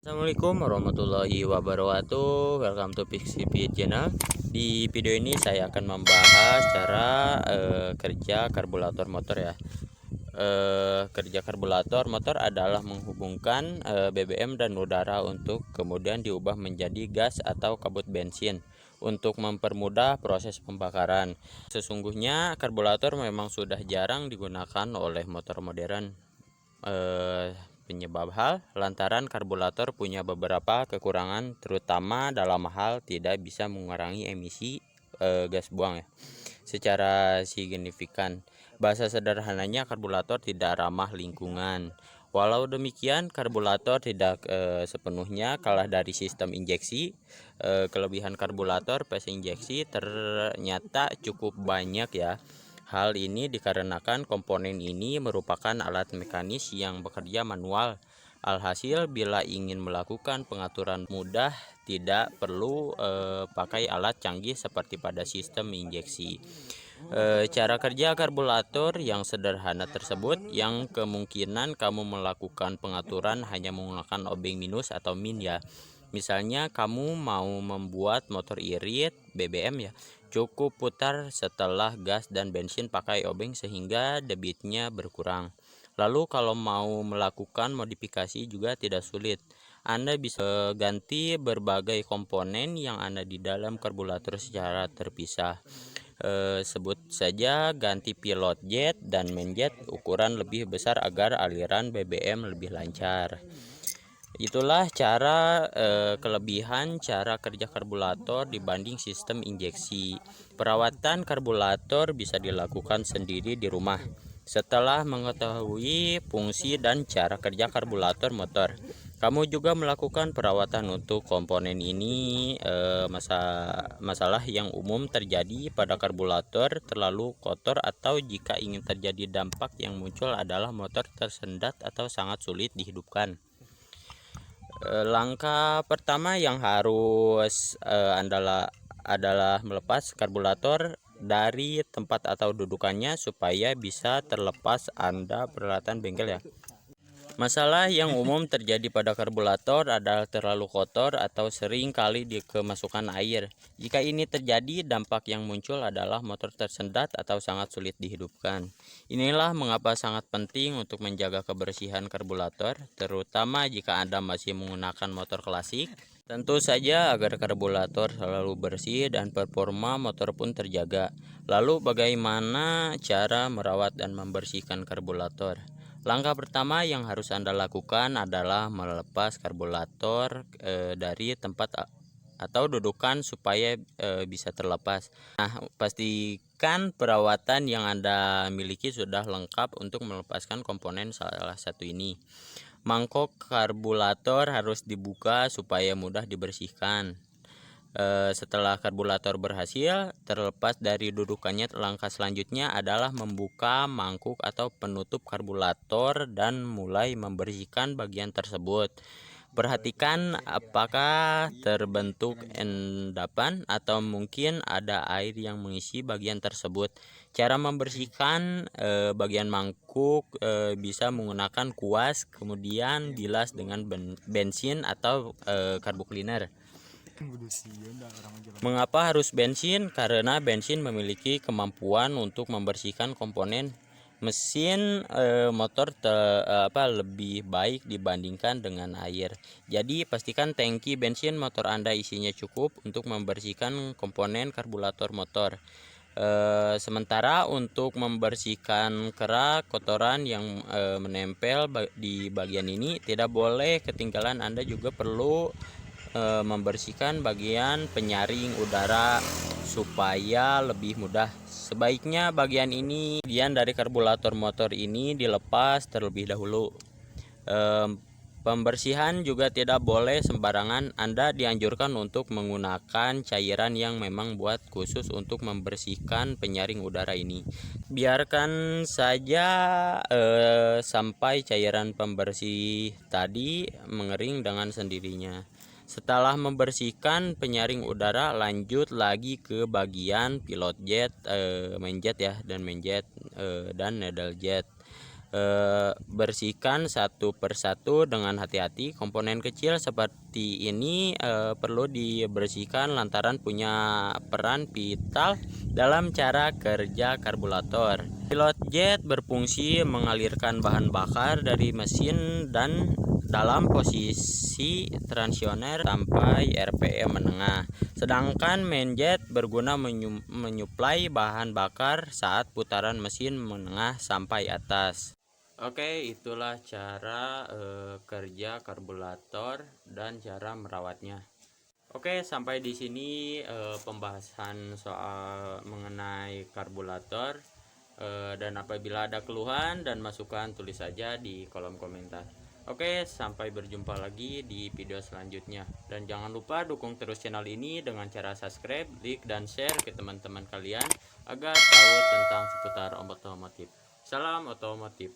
Assalamualaikum warahmatullahi wabarakatuh. Welcome to Pixie Channel. Di video ini saya akan membahas cara kerja karburator motor ya. Kerja karburator motor adalah menghubungkan BBM dan udara untuk kemudian diubah menjadi gas atau kabut bensin untuk mempermudah proses pembakaran. Sesungguhnya karburator memang sudah jarang digunakan oleh motor modern. Penyebab hal lantaran karburator punya beberapa kekurangan, terutama dalam hal tidak bisa mengurangi emisi gas buang ya secara signifikan. Bahasa sederhananya, karburator tidak ramah lingkungan. Walau demikian, karburator tidak sepenuhnya kalah dari sistem injeksi. Kelebihan karburator PS injeksi ternyata cukup banyak ya. Hal ini dikarenakan komponen ini merupakan alat mekanis yang bekerja manual. Alhasil, bila ingin melakukan pengaturan mudah, tidak perlu pakai alat canggih seperti pada sistem injeksi. Cara kerja karburator yang sederhana tersebut, yang kemungkinan kamu melakukan pengaturan hanya menggunakan obeng minus atau min ya. Misalnya kamu mau membuat motor irit BBM ya, cukup putar setelah gas dan bensin pakai obeng sehingga debitnya berkurang. Lalu kalau mau melakukan modifikasi juga tidak sulit. Anda bisa ganti berbagai komponen yang ada di dalam karburator secara terpisah. Sebut saja ganti pilot jet dan main jet ukuran lebih besar agar aliran BBM lebih lancar. Itulah kelebihan cara kerja karburator dibanding sistem injeksi. Perawatan karburator bisa dilakukan sendiri di rumah setelah mengetahui fungsi dan cara kerja karburator motor. Kamu juga melakukan perawatan untuk komponen ini. Masalah yang umum terjadi pada karburator terlalu kotor atau jika ingin terjadi dampak yang muncul adalah motor tersendat atau sangat sulit dihidupkan. Langkah pertama yang harus adalah melepas karburator dari tempat atau dudukannya supaya bisa terlepas. Anda peralatan bengkel ya. Masalah yang umum terjadi pada karburator adalah terlalu kotor atau sering kali kemasukan air. Jika ini terjadi, dampak yang muncul adalah motor tersendat atau sangat sulit dihidupkan. Inilah mengapa sangat penting untuk menjaga kebersihan karburator, terutama jika Anda masih menggunakan motor klasik. Tentu saja agar karburator selalu bersih dan performa motor pun terjaga. Lalu bagaimana cara merawat dan membersihkan karburator? Langkah pertama yang harus Anda lakukan adalah melepas karburator dari tempat atau dudukan supaya bisa terlepas. Nah, pastikan perawatan yang Anda miliki sudah lengkap untuk melepaskan komponen salah satu ini. Mangkok karburator harus dibuka supaya mudah dibersihkan. Setelah karburator berhasil terlepas dari dudukannya, langkah selanjutnya adalah membuka mangkuk atau penutup karburator dan mulai membersihkan bagian tersebut. Perhatikan apakah terbentuk endapan atau mungkin ada air yang mengisi bagian tersebut. Cara membersihkan bagian mangkuk bisa menggunakan kuas, kemudian bilas dengan bensin atau karbu cleaner. Mengapa harus bensin? Karena bensin memiliki kemampuan untuk membersihkan komponen mesin motor lebih baik dibandingkan dengan air. Jadi pastikan tangki bensin motor Anda isinya cukup untuk membersihkan komponen karburator motor. Sementara untuk membersihkan kerak kotoran yang menempel di bagian ini tidak boleh ketinggalan. Anda juga perlu membersihkan bagian penyaring udara supaya lebih mudah. Sebaiknya bagian dari karburator motor ini dilepas terlebih dahulu. Pembersihan juga tidak boleh sembarangan. Anda dianjurkan untuk menggunakan cairan yang memang buat khusus untuk membersihkan penyaring udara ini. Biarkan saja sampai cairan pembersih tadi mengering dengan sendirinya. Setelah membersihkan penyaring udara, lanjut lagi ke bagian pilot jet, main jet ya, dan main jet dan needle jet. Bersihkan satu persatu dengan hati-hati. Komponen kecil seperti ini perlu dibersihkan lantaran punya peran vital dalam cara kerja karburator. Pilot jet berfungsi mengalirkan bahan bakar dari mesin dan dalam posisi transitioner sampai RPM menengah. Sedangkan main jet berguna menyuplai bahan bakar saat putaran mesin menengah sampai atas. Oke, itulah cara kerja karburator dan cara merawatnya. Oke, sampai di sini pembahasan soal mengenai karburator. Dan apabila ada keluhan dan masukan, tulis saja di kolom komentar. Oke, sampai berjumpa lagi di video selanjutnya. Dan jangan lupa dukung terus channel ini dengan cara subscribe, like, dan share ke teman-teman kalian agar tahu tentang seputar otomotif. Salam otomotif.